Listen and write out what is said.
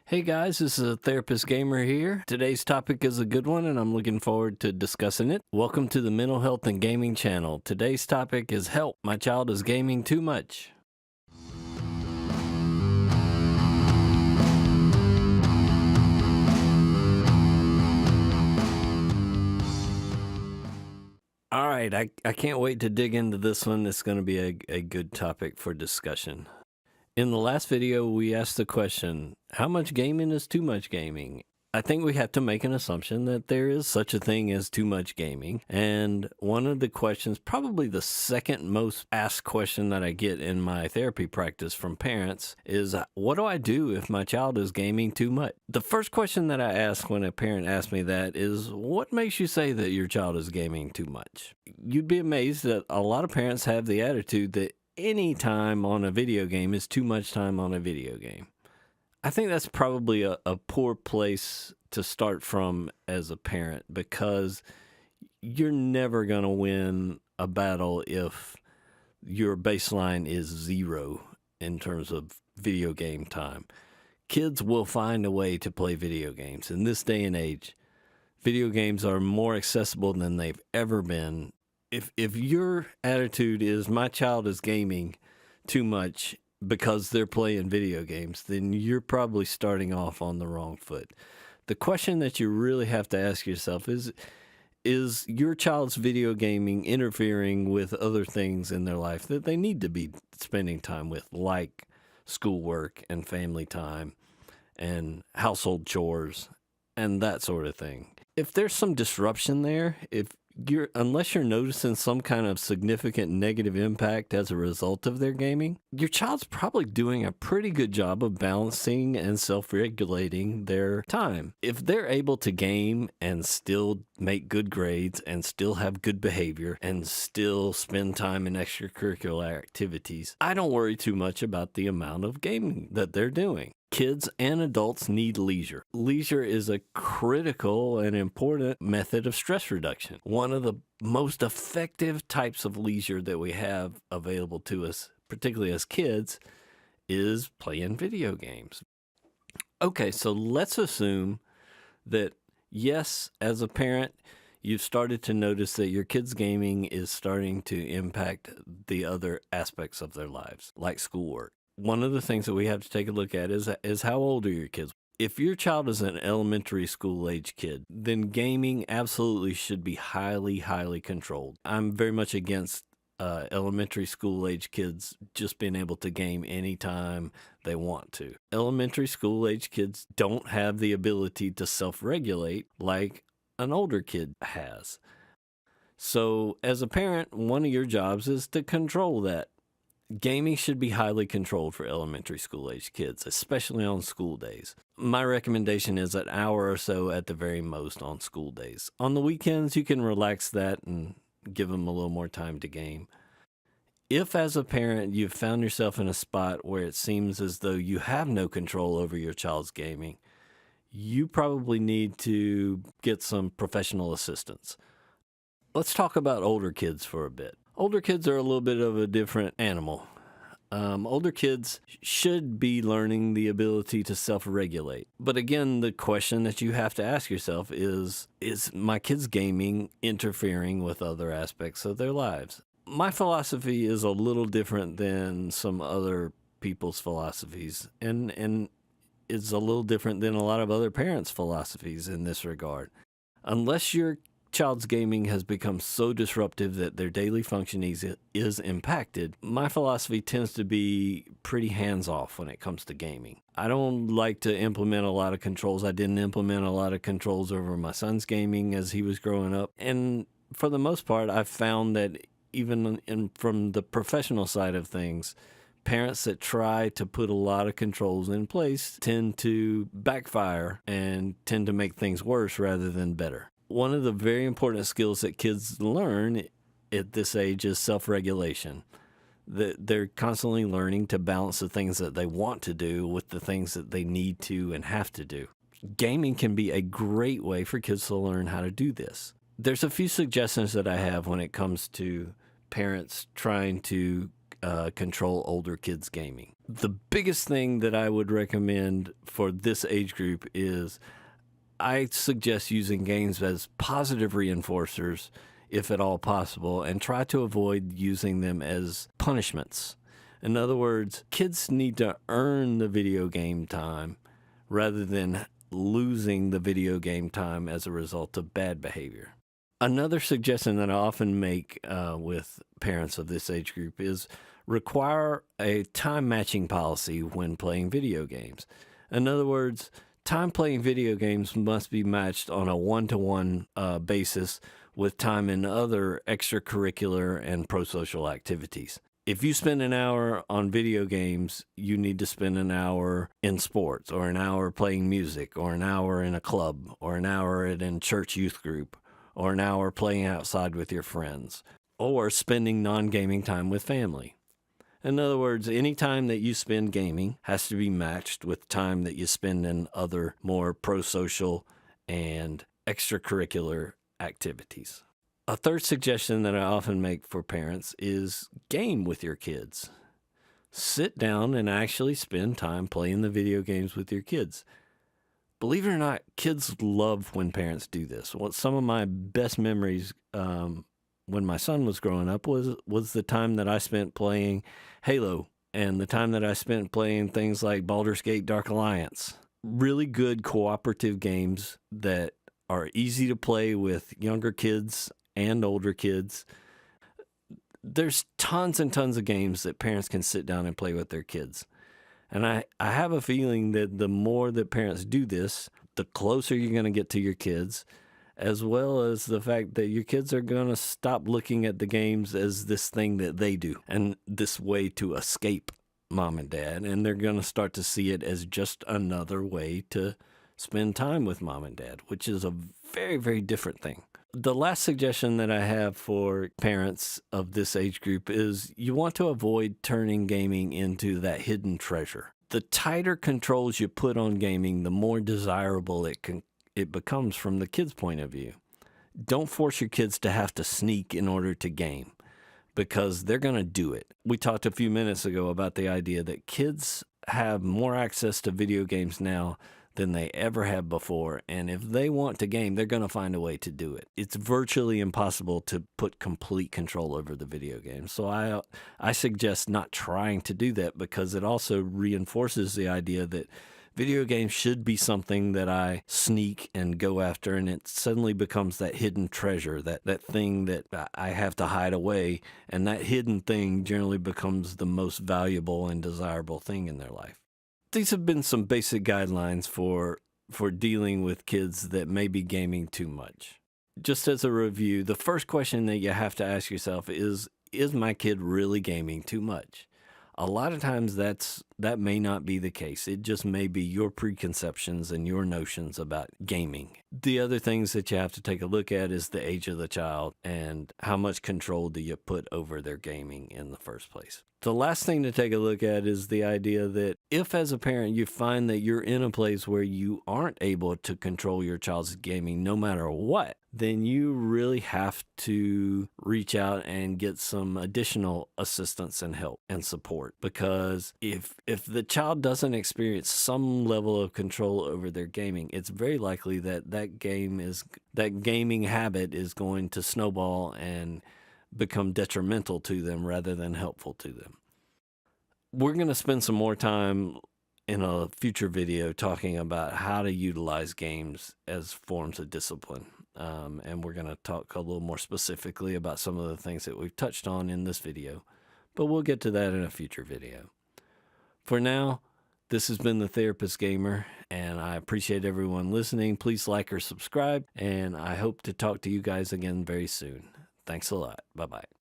Hey guys, this is a Therapist Gamer here. Today's topic is a good one and I'm looking forward to discussing it. Welcome to the Mental Health and Gaming channel. Today's topic is help. My child is gaming too much. All right, I can't wait to dig into this one. It's going to be a good topic for discussion. In the last video, we asked the question, how much gaming is too much gaming? I think we have to make an assumption that there is such a thing as too much gaming. And one of the questions, probably the second most asked question that I get in my therapy practice from parents is, what do I do if my child is gaming too much? The first question that I ask when a parent asks me that is, what makes you say that your child is gaming too much? You'd be amazed that a lot of parents have the attitude that any time on a video game is too much time on a video game. I think that's probably a poor place to start from as a parent, because you're never going to win a battle if your baseline is 0 in terms of video game time. Kids will find a way to play video games. In this day and age, video games are more accessible than they've ever been. If your attitude is my child is gaming too much because they're playing video games, then you're probably starting off on the wrong foot. The question that you really have to ask yourself is your child's video gaming interfering with other things in their life that they need to be spending time with, like schoolwork and family time and household chores and that sort of thing? If there's some disruption there, unless you're noticing some kind of significant negative impact as a result of their gaming, your child's probably doing a pretty good job of balancing and self-regulating their time. If they're able to game and still make good grades and still have good behavior and still spend time in extracurricular activities, I don't worry too much about the amount of gaming that they're doing. Kids and adults need leisure. Leisure is a critical and important method of stress reduction. One of the most effective types of leisure that we have available to us, particularly as kids, is playing video games. Okay, so let's assume that, yes, as a parent, you've started to notice that your kids' gaming is starting to impact the other aspects of their lives, like schoolwork. One of the things that we have to take a look at is how old are your kids? If your child is an elementary school age kid, then gaming absolutely should be highly, highly controlled. I'm very much against elementary school age kids just being able to game anytime they want to. Elementary school age kids don't have the ability to self-regulate like an older kid has. So as a parent, one of your jobs is to control that. Gaming should be highly controlled for elementary school age kids, especially on school days. My recommendation is an hour or so at the very most on school days. On the weekends, you can relax that and give them a little more time to game. If as a parent you've found yourself in a spot where it seems as though you have no control over your child's gaming, you probably need to get some professional assistance. Let's talk about older kids for a bit. Older kids are a little bit of a different animal. Older kids should be learning the ability to self-regulate. But again, the question that you have to ask yourself is my kid's gaming interfering with other aspects of their lives? My philosophy is a little different than some other people's philosophies, and it's a little different than a lot of other parents' philosophies in this regard. Unless your child's gaming has become so disruptive that their daily functioning is impacted, my philosophy tends to be pretty hands-off when it comes to gaming. I don't like to implement a lot of controls. I didn't implement a lot of controls over my son's gaming as he was growing up. And for the most part, I've found that even from the professional side of things, parents that try to put a lot of controls in place tend to backfire and tend to make things worse rather than better. One of the very important skills that kids learn at this age is self-regulation. They're constantly learning to balance the things that they want to do with the things that they need to and have to do. Gaming can be a great way for kids to learn how to do this. There's a few suggestions that I have when it comes to parents trying to control older kids' gaming. The biggest thing that I would recommend for this age group is I suggest using games as positive reinforcers, if at all possible, and try to avoid using them as punishments. In other words, kids need to earn the video game time rather than losing the video game time as a result of bad behavior. Another suggestion that I often make with parents of this age group is require a time matching policy when playing video games. In other words, time playing video games must be matched on a one-to-one basis with time in other extracurricular and pro-social activities. If you spend an hour on video games, you need to spend an hour in sports, or an hour playing music, or an hour in a club, or an hour in church youth group, or an hour playing outside with your friends, or spending non-gaming time with family. In other words, any time that you spend gaming has to be matched with time that you spend in other more pro-social and extracurricular activities. A third suggestion that I often make for parents is game with your kids. Sit down and actually spend time playing the video games with your kids. Believe it or not, kids love when parents do this. Some of my best memories when my son was growing up was the time that I spent playing Halo and the time that I spent playing things like Baldur's Gate Dark Alliance. Really good cooperative games that are easy to play with younger kids and older kids. There's tons and tons of games that parents can sit down and play with their kids. And I have a feeling that the more that parents do this, the closer you're going to get to your kids, as well as the fact that your kids are going to stop looking at the games as this thing that they do and this way to escape mom and dad. And they're going to start to see it as just another way to spend time with mom and dad, which is a very, very different thing. The last suggestion that I have for parents of this age group is you want to avoid turning gaming into that hidden treasure. The tighter controls you put on gaming, the more desirable it becomes from the kid's point of view. Don't force your kids to have to sneak in order to game, because they're going to do it. We talked a few minutes ago about the idea that kids have more access to video games now than they ever have before. And if they want to game, they're going to find a way to do it. It's virtually impossible to put complete control over the video game. So I suggest not trying to do that, because it also reinforces the idea that video games should be something that I sneak and go after, and it suddenly becomes that hidden treasure, that thing that I have to hide away, and that hidden thing generally becomes the most valuable and desirable thing in their life. These have been some basic guidelines for dealing with kids that may be gaming too much. Just as a review, the first question that you have to ask yourself is my kid really gaming too much? A lot of times that may not be the case. It just may be your preconceptions and your notions about gaming. The other things that you have to take a look at is the age of the child and how much control do you put over their gaming in the first place. The last thing to take a look at is the idea that if as a parent you find that you're in a place where you aren't able to control your child's gaming no matter what, then you really have to reach out and get some additional assistance and help and support. Because if the child doesn't experience some level of control over their gaming, it's very likely that gaming habit is going to snowball and become detrimental to them rather than helpful to them. We're going to spend some more time in a future video talking about how to utilize games as forms of discipline. And we're going to talk a little more specifically about some of the things that we've touched on in this video, but we'll get to that in a future video. For now, this has been The Therapist Gamer, and I appreciate everyone listening. Please like or subscribe, and I hope to talk to you guys again very soon. Thanks a lot. Bye-bye.